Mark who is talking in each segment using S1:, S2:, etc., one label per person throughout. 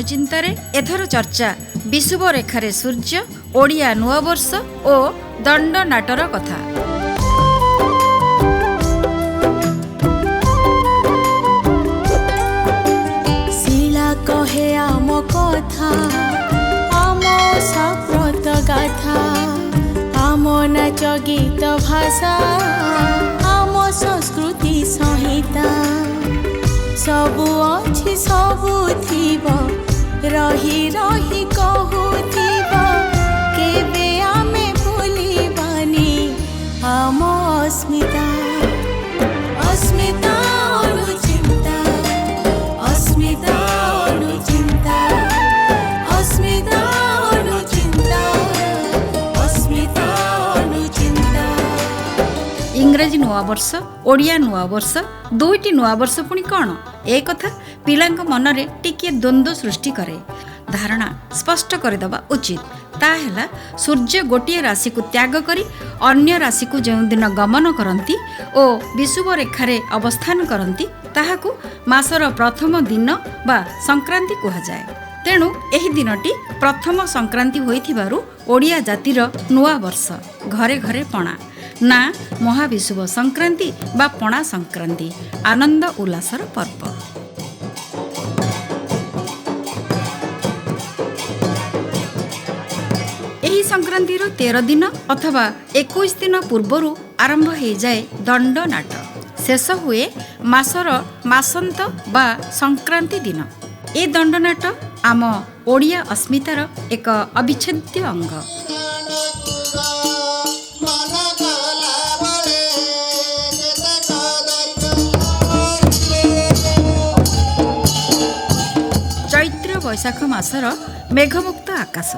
S1: ଅନୁଚିନ୍ତାରେ ଏଥର ଚର୍ଚ୍ଚା ବିଷୁବ ରେଖାରେ ସୂର୍ଯ୍ୟ, ଓଡ଼ିଆ ନୂଆବର୍ଷ ଓ ଦଣ୍ଡ ନାଟର କଥା।
S2: ଶିଳା କହେ ଆମ କଥା, ଆମ ସପ୍ରତ ଗାଥା, ଆମ ନାଚ ଗୀତ ଭାଷା, ଆମ ସଂସ୍କୃତି ସଂହିତା, ସବୁ ଅଛି ସବୁ ଥିବ, ରହି ରହି କହୁଥିବ, କେବେ ଆମେ ଭୁଲିବାନି ଆମ ଅସ୍ମିତା। ଅସ୍ମିତା ଅନୁଚିନ୍ତା, ଅସ୍ମିତା ଅନୁଚିନ୍ତା, ଅସ୍ମିତା ଅନୁଚିନ୍ତା, ଅସ୍ମିତା ଅନୁଚିନ୍ତା।
S1: ଇଂରାଜୀ ନୂଆବର୍ଷ, ଓଡ଼ିଆ ନୂଆବର୍ଷ, ଦୁଇଟି ନୂଆବର୍ଷ ପୁଣି କ'ଣ? ଏ କଥା ପିଲାଙ୍କ ମନରେ ଟିକିଏ ଦ୍ୱନ୍ଦ୍ୱ ସୃଷ୍ଟି କରେ। ଧାରଣା ସ୍ପଷ୍ଟ କରିଦେବା ଉଚିତ। ତା ହେଲା ସୂର୍ଯ୍ୟ ଗୋଟିଏ ରାଶିକୁ ତ୍ୟାଗ କରି ଅନ୍ୟ ରାଶିକୁ ଯେଉଁଦିନ ଗମନ କରନ୍ତି ଓ ବିଷୁବ ରେଖାରେ ଅବସ୍ଥାନ କରନ୍ତି, ତାହାକୁ ମାସର ପ୍ରଥମ ଦିନ ବା ସଂକ୍ରାନ୍ତି କୁହାଯାଏ। ତେଣୁ ଏହି ଦିନଟି ପ୍ରଥମ ସଂକ୍ରାନ୍ତି ହୋଇଥିବାରୁ ଓଡ଼ିଆ ଜାତିର ନୂଆ ବର୍ଷ। ଘରେ ଘରେ ପଣା, ନା ମହାବିଷୁବ ସଂକ୍ରାନ୍ତି ବା ପଣା ସଂକ୍ରାନ୍ତି, ଆନନ୍ଦ ଉଲ୍ଲାସର ପର୍ବ। ଏହି ସଂକ୍ରାନ୍ତିର 13 ଦିନ ଅଥବା 21 ଦିନ ପୂର୍ବରୁ ଆରମ୍ଭ ହୋଇଯାଏ ଦଣ୍ଡ ନାଟ। ଶେଷ ହୁଏ ମାସର ମାସନ୍ତ ବା ସଂକ୍ରାନ୍ତି ଦିନ। ଏ ଦଣ୍ଡନାଟ ଆମ ଓଡ଼ିଆ ଅସ୍ମିତାର ଏକ ଅବିଚ୍ଛେଦ୍ୟ ଅଙ୍ଗ। ଚୈତ୍ର ବୈଶାଖ ମାସର ମେଘମୁକ୍ତ ଆକାଶ,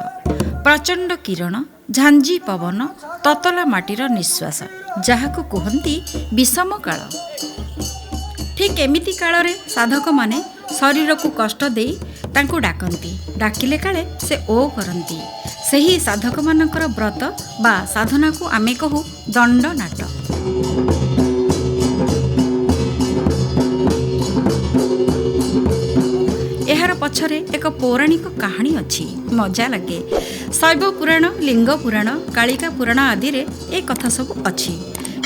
S1: ପ୍ରଚଣ୍ଡ କିରଣ, ଝାଞ୍ଜି ପବନ, ତତଲା ମାଟିର ନିଶ୍ୱାସ, ଯାହାକୁ କୁହନ୍ତି ବିଷମ କାଳ। ଠିକ୍ ଏମିତି କାଳରେ ସାଧକମାନେ ଶରୀରକୁ କଷ୍ଟ ଦେଇ ତାଙ୍କୁ ଡାକନ୍ତି। ଡାକିଲେ କାଳେ ସେ ଓ କରନ୍ତି। ସେହି ସାଧକମାନଙ୍କର ବ୍ରତ ବା ସାଧନାକୁ ଆମେ କହୁ ଦଣ୍ଡ ନାଟ। ଏହାର ପଛରେ ଏକ ପୌରାଣିକ କାହାଣୀ ଅଛି, ମଜା ଲାଗେ। ଶୈବ ପୁରାଣ, ଲିଙ୍ଗ ପୁରାଣ, କାଳିକା ପୁରାଣ ଆଦିରେ ଏ କଥା ସବୁ ଅଛି।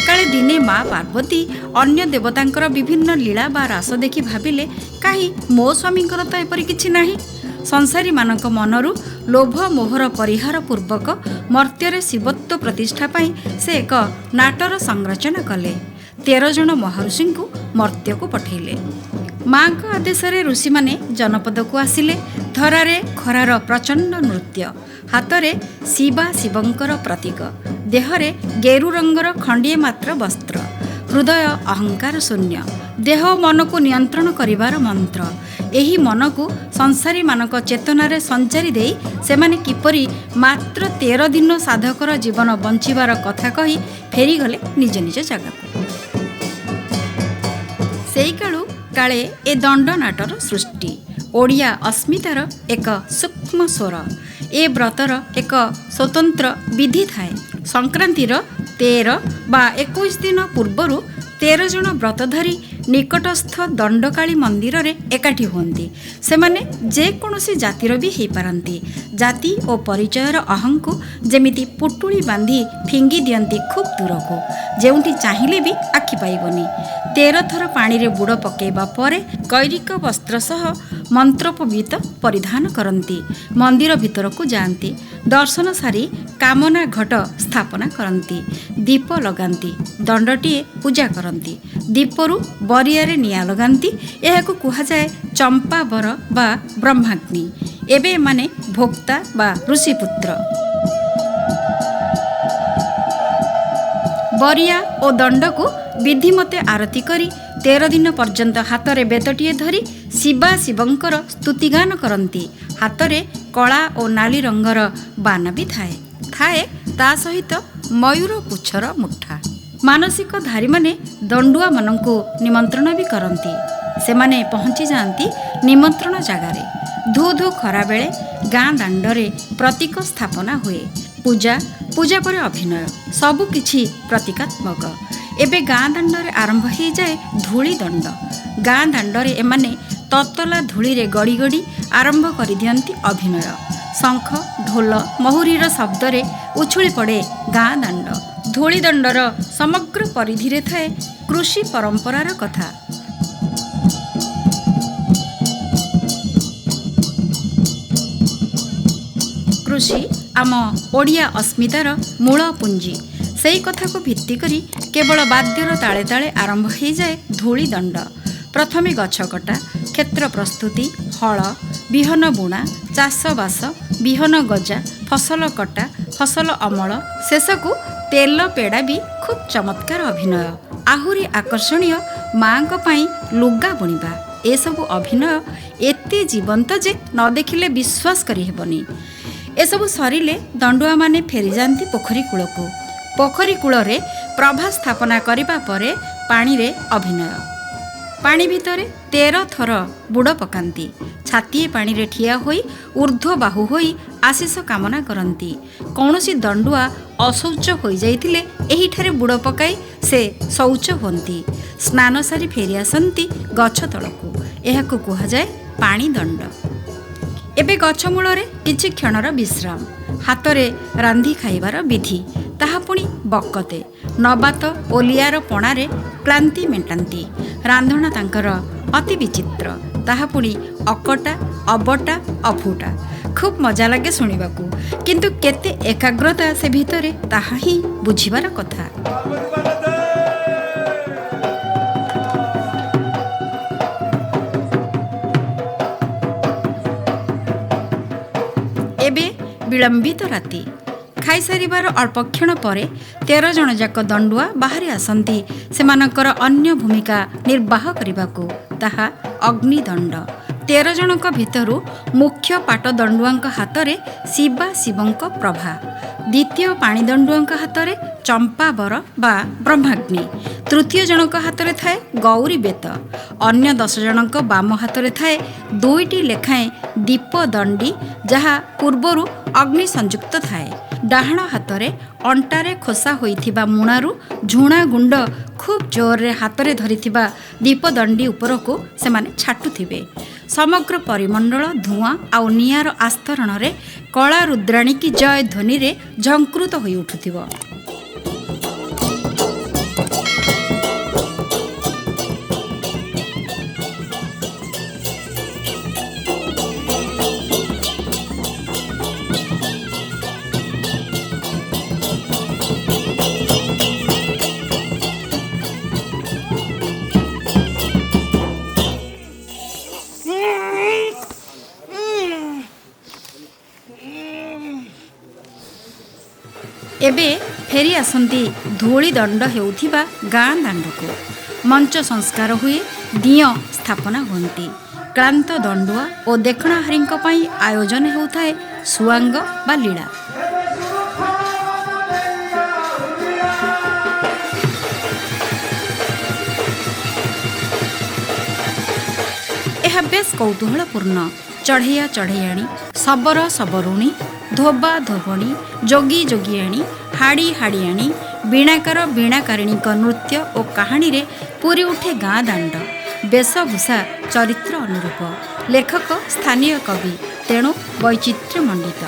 S1: କାଳେ ଦିନେ ମା ପାର୍ବତୀ ଅନ୍ୟ ଦେବତାଙ୍କର ବିଭିନ୍ନ ଲୀଳା ବା ରାସ ଦେଖି ଭାବିଲେ, କାହିଁ ମୋ ସ୍ୱାମୀଙ୍କର ତ ଏପରି କିଛି ନାହିଁ। ସଂସାରୀମାନଙ୍କ ମନରୁ ଲୋଭ ମୋହର ପରିହାର ପୂର୍ବକ ମର୍ତ୍ତ୍ୟରେ ଶିବତ୍ୱ ପ୍ରତିଷ୍ଠା ପାଇଁ ସେ ଏକ ନାଟର ସଂରଚନା କଲେ। 13 ଜଣ ମହର୍ଷିଙ୍କୁ ମର୍ତ୍ତ୍ୟକୁ ପଠାଇଲେ। ମାଙ୍କ ଆଦେଶରେ ଋଷିମାନେ ଜନପଦକୁ ଆସିଲେ। ଧରାରେ ଖରାର ପ୍ରଚଣ୍ଡ ନୃତ୍ୟ, ହାତରେ ଶିବା ଶିବଙ୍କର ପ୍ରତୀକ, ଦେହରେ ଗେରୁ ରଙ୍ଗର ଖଣ୍ଡିଏ ମାତ୍ର ବସ୍ତ୍ର, ହୃଦୟ ଅହଙ୍କାର ଶୂନ୍ୟ, ଦେହ ମନକୁ ନିୟନ୍ତ୍ରଣ କରିବାର ମନ୍ତ୍ର। ଏହି ମନକୁ ସଂସାରୀମାନଙ୍କ ଚେତନାରେ ସଞ୍ଚାରି ଦେଇ ସେମାନେ କିପରି ମାତ୍ର 13 ଦିନ ସାଧକର ଜୀବନ ବଞ୍ଚିବାର କଥା କହି ଫେରିଗଲେ ନିଜ ନିଜ ଜାଗାକୁ। ସେଇକାଳୁ କାଳେ ଏ ଦଣ୍ଡ ନାଟର ସୃଷ୍ଟି। ଓଡ଼ିଆ ଅସ୍ମିତାର ଏକ ସୂକ୍ଷ୍ମ ସ୍ୱର। ଏ ବ୍ରତର ଏକ ସ୍ୱତନ୍ତ୍ର ବିଧି ଥାଏ। ସଂକ୍ରାନ୍ତିର 13 ବା 21 ଦିନ ପୂର୍ବରୁ 13 ଜଣ ବ୍ରତଧାରୀ ନିକଟସ୍ଥ ଦଣ୍ଡକାଳୀ ମନ୍ଦିରରେ ଏକାଠି ହୁଅନ୍ତି। ସେମାନେ ଯେକୌଣସି ଜାତିର ବି ହୋଇପାରନ୍ତି। ଜାତି ଓ ପରିଚୟର ଅହଂକୁ ଯେମିତି ପୁଟୁଳି ବାନ୍ଧି ଫିଙ୍ଗି ଦିଅନ୍ତି ଖୁବ୍ ଦୂରକୁ, ଯେଉଁଠି ଚାହିଁଲେ ବି ଆଖି ପାଇବନି। 13 ଥର ପାଣିରେ ବୁଡ଼ ପକାଇବା ପରେ କୈରିକ ବସ୍ତ୍ର ସହ ମନ୍ତ୍ରୋପବୀତ ପରିଧାନ କରନ୍ତି। ମନ୍ଦିର ଭିତରକୁ ଯାଆନ୍ତି। ଦର୍ଶନ ସାରି କାମନା ଘଟ ସ୍ଥାପନା କରନ୍ତି। ଦୀପ ଲଗାନ୍ତି। ଦଣ୍ଡଟିଏ ପୂଜା କରନ୍ତି। ଦୀପରୁ ବରିଆରେ ନିଆଁ ଲଗାନ୍ତି। ଏହାକୁ କୁହାଯାଏ ଚମ୍ପାବର ବା ବ୍ରହ୍ମାଗ୍ନି। ଏବେ ଏମାନେ ଭୋକ୍ତା ବା ଋଷିପୁତ୍ର। ବରିଆ ଓ ଦଣ୍ଡକୁ ବିଧିମତେ ଆରତି କରି 13 ଦିନ ପର୍ଯ୍ୟନ୍ତ ହାତରେ ବେତଟିଏ ଧରି ଶିବା ଶିବଙ୍କର ସ୍ତୁତିଗାନ କରନ୍ତି। ହାତରେ କଳା ଓ ନାଲି ରଙ୍ଗର ବାନା ବି ଥାଏ ତା ସହିତ ମୟୂର ପୁଚ୍ଛର ମୁଠା। ମାନସିକ ଧାରୀମାନେ ଦଣ୍ଡୁଆମାନଙ୍କୁ ନିମନ୍ତ୍ରଣ ବି କରନ୍ତି। ସେମାନେ ପହଞ୍ଚି ଯାଆନ୍ତି ନିମନ୍ତ୍ରଣ ଜାଗାରେ। ଧୁ ଧୁ ଖରାବେଳେ ଗାଁ ଦାଣ୍ଡରେ ପ୍ରତୀକ ସ୍ଥାପନା ହୁଏ। ପୂଜା ପରେ ଅଭିନୟ, ସବୁକିଛି ପ୍ରତୀକାତ୍ମକ। ଏବେ ଗାଁ ଦାଣ୍ଡରେ ଆରମ୍ଭ ହୋଇଯାଏ ଧୂଳି ଦଣ୍ଡ। ଗାଁ ଦାଣ୍ଡରେ ଏମାନେ ତତଲା ଧୂଳିରେ ଗଡ଼ି ଗଡ଼ି ଆରମ୍ଭ କରିଦିଅନ୍ତି ଅଭିନୟ। ଶଙ୍ଖ ଢୋଲ ମହୁରୀର ଶବ୍ଦରେ ଉଛୁଳି ପଡ଼େ ଗାଁ ଦାଣ୍ଡ। ଧୂଳିଦଣ୍ଡର ସମଗ୍ର ପରିଧିରେ ଥାଏ କୃଷି ପରମ୍ପରାର କଥା। କୃଷି ଆମ ଓଡ଼ିଆ ଅସ୍ମିତାର ମୂଳ ପୁଞ୍ଜି। ସେଇ କଥାକୁ ଭିତ୍ତି କରି କେବଳ ବାଦ୍ୟର ତାଳେ ତାଳେ ଆରମ୍ଭ ହୋଇଯାଏ ଧୂଳିଦଣ୍ଡ। ପ୍ରଥମେ ଗଛ କଟା, କ୍ଷେତ୍ର ପ୍ରସ୍ତୁତି, ହଳ, ବିହନ ବୁଣା, ଚାଷବାସ, ବିହନ ଗଜା, ଫସଲ କଟା, ଫସଲ ଅମଳ, ଶେଷକୁ ତେଲ ପେଡ଼ା ବି ଖୁବ୍ ଚମତ୍କାର ଅଭିନୟ। ଆହୁରି ଆକର୍ଷଣୀୟ ମା'ଙ୍କ ପାଇଁ ଲୁଗା ବୁଣିବା। ଏସବୁ ଅଭିନୟ ଏତେ ଜୀବନ୍ତ ଯେ ନ ଦେଖିଲେ ବିଶ୍ୱାସ କରିହେବନି। ଏସବୁ ସରିଲେ ଦଣ୍ଡୁଆମାନେ ଫେରିଯାଆନ୍ତି ପୋଖରୀ କୂଳକୁ। ପୋଖରୀ କୂଳରେ ପ୍ରଭା ସ୍ଥାପନା କରିବା ପରେ ପାଣିରେ ଅଭିନୟ। ପାଣି ଭିତରେ 13 ଥର ବୁଡ଼ ପକାନ୍ତି। ଛାତିଏ ପାଣିରେ ଠିଆ ହୋଇ ଊର୍ଦ୍ଧ୍ୱ ବାହୁ ହୋଇ ଆଶିଷ କାମନା କରନ୍ତି। କୌଣସି ଦଣ୍ଡୁଆ ଅଶୌଚ ହୋଇଯାଇଥିଲେ ଏହିଠାରେ ବୁଡ଼ ପକାଇ ସେ ଶୌଚ ହୁଅନ୍ତି। ସ୍ନାନ ସାରି ଫେରିଆସନ୍ତି ଗଛ ତଳକୁ। ଏହାକୁ କୁହାଯାଏ ପାଣି ଦଣ୍ଡ। ଏବେ ଗଛ ମୂଳରେ କିଛି କ୍ଷଣର ବିଶ୍ରାମ। ହାତରେ ରାନ୍ଧି ଖାଇବାର ବିଧି, ତାହା ପୁଣି ବକତେ। ନବାତ ଓଲିଆର ପଣାରେ କ୍ଳାନ୍ତି ମେଣ୍ଟାନ୍ତି। ରାନ୍ଧଣା ତାଙ୍କର ଅତି ବିଚିତ୍ର, ତାହା ପୁଣି ଅକଟା, ଅବଟା, ଅଫୁଟା। ଖୁବ୍ ମଜା ଲାଗେ ଶୁଣିବାକୁ, କିନ୍ତୁ କେତେ ଏକାଗ୍ରତା ସେ ଭିତରେ ତାହା ହିଁ ବୁଝିବାର କଥା। ଏବେ ବିଳମ୍ବିତ ରାତି। ଖାଇସାରିବାର ଅଳ୍ପକ୍ଷଣ ପରେ 13 ଜଣ ଯାକ ଦଣ୍ଡୁଆ ବାହାରି ଆସନ୍ତି ସେମାନଙ୍କର ଅନ୍ୟ ଭୂମିକା ନିର୍ବାହ କରିବାକୁ, ତାହା ଅଗ୍ନିଦଣ୍ଡ। 13 ଜଣଙ୍କ ଭିତରୁ ମୁଖ୍ୟ ପାଟ ଦଣ୍ଡୁଆଙ୍କ ହାତରେ ଶିବା ଶିବଙ୍କ ପ୍ରଭା, ଦ୍ୱିତୀୟ ପାଣି ଦଣ୍ଡୁଆଙ୍କ ହାତରେ ଚମ୍ପାବର ବା ବ୍ରହ୍ମାଗ୍ନି, ତୃତୀୟ ଜଣଙ୍କ ହାତରେ ଥାଏ ଗୌରୀ ବେତ, ଅନ୍ୟ 10 ଜଣଙ୍କ ବାମ ହାତରେ ଥାଏ 2ଟି ଲେଖାଏଁ ଦୀପଦଣ୍ଡି, ଯାହା ପୂର୍ବରୁ ଅଗ୍ନି ସଂଯୁକ୍ତ ଥାଏ। ଡାହାଣ ହାତରେ ଅଣ୍ଟାରେ ଖୋସା ହୋଇଥିବା ମୁଣାରୁ ଝୁଣା ଗୁଣ୍ଡ ଖୁବ୍ ଜୋରରେ ହାତରେ ଧରିଥିବା ଦୀପଦଣ୍ଡି ଉପରକୁ ସେମାନେ ଛାଟୁଥିବେ। ସମଗ୍ର ପରିମଣ୍ଡଳ ଧୂଆଁ ଆଉ ନିଆଁର ଆସ୍ତରଣରେ କଳା ରୁଦ୍ରାଣୀ କି ଜୟ ଧ୍ୱନିରେ ଝଙ୍କୃତ ହୋଇ ଉଠୁଥିବ। ଏବେ ଫେରି ଆସନ୍ତି ଧୂଳିଦଣ୍ଡ ହେଉଥିବା ଗାଁ ଦାଣ୍ଡକୁ। ମଞ୍ଚ ସଂସ୍କାର ହୁଏ, ଦିଅଁ ସ୍ଥାପନା ହୁଅନ୍ତି। କ୍ଳାନ୍ତ ଦଣ୍ଡୁଆ ଓ ଦେଖଣାହାରୀଙ୍କ ପାଇଁ ଆୟୋଜନ ହେଉଥାଏ ସୁଆଙ୍ଗ ବା ଲୀଳା। ଏହା ବେଶ୍ କୌତୂହଳପୂର୍ଣ୍ଣ। ଚଢ଼େୟା ଚଢ଼େୟାଣୀ, ଶବର ଶବରୁଣୀ, ଧୋବା ଧୋବଣୀ, ଯୋଗୀ ଯୋଗିଆଣୀ, ହାଡ଼ି ହାଡ଼ିଆଣୀ, ବୀଣାକାର ବୀଣାକାରିଣୀଙ୍କ ନୃତ୍ୟ ଓ କାହାଣୀରେ ପୁରି ଉଠେ ଗାଁ ଦାଣ୍ଡ। ବେଶଭୂଷା ଚରିତ୍ର ଅନୁରୂପ। ଲେଖକ ସ୍ଥାନୀୟ କବି, ତେଣୁ ବୈଚିତ୍ର୍ୟମଣ୍ଡିତ।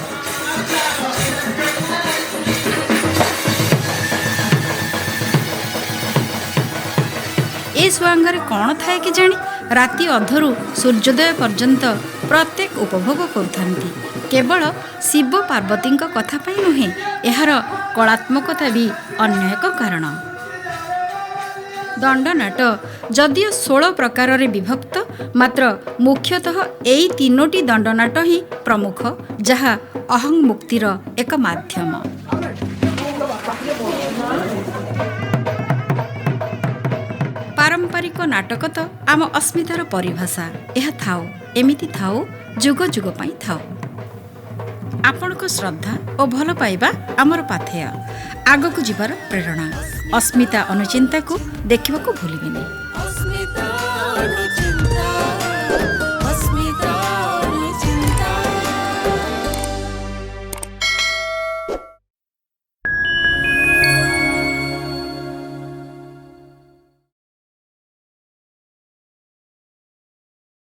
S1: ଏ ସୁଆଙ୍ଗରେ କ'ଣ ଥାଏ କେଜାଣି? ରାତି ଅଧରୁ ସୂର୍ଯ୍ୟୋଦୟ ପର୍ଯ୍ୟନ୍ତ ପ୍ରତ୍ୟେକ ଉପଭୋଗ କରୁଥାନ୍ତି। କେବଳ ଶିବ ପାର୍ବତୀଙ୍କ କଥା ପାଇଁ ନୁହେଁ, ଏହାର କଳାତ୍ମକତା ବି ଅନ୍ୟ ଏକ କାରଣ। ଦଣ୍ଡନାଟ ଯଦିଓ 16 ପ୍ରକାରରେ ବିଭକ୍ତ, ମାତ୍ର ମୁଖ୍ୟତଃ ଏଇ 3ଟି ଦଣ୍ଡନାଟ ହିଁ ପ୍ରମୁଖ, ଯାହା ଅହଂ ମୁକ୍ତିର ଏକ ମାଧ୍ୟମ। ପାରମ୍ପରିକ ନାଟକ ତ ଆମ ଅସ୍ମିତାର ପରିଭାଷା। ଏହା ଥାଉ, ଏମିତି ଥାଉ, ଯୁଗ ଯୁଗ ପାଇଁ ଥାଉ। ଆପଣଙ୍କ ଶ୍ରଦ୍ଧା ଓ ଭଲ ପାଇବା ଆମର ପାଥେୟ, ଆଗକୁ ଯିବାର ପ୍ରେରଣା। ଅସ୍ମିତା ଅନୁଚିନ୍ତାକୁ ଦେଖିବାକୁ ଭୁଲିବେନି।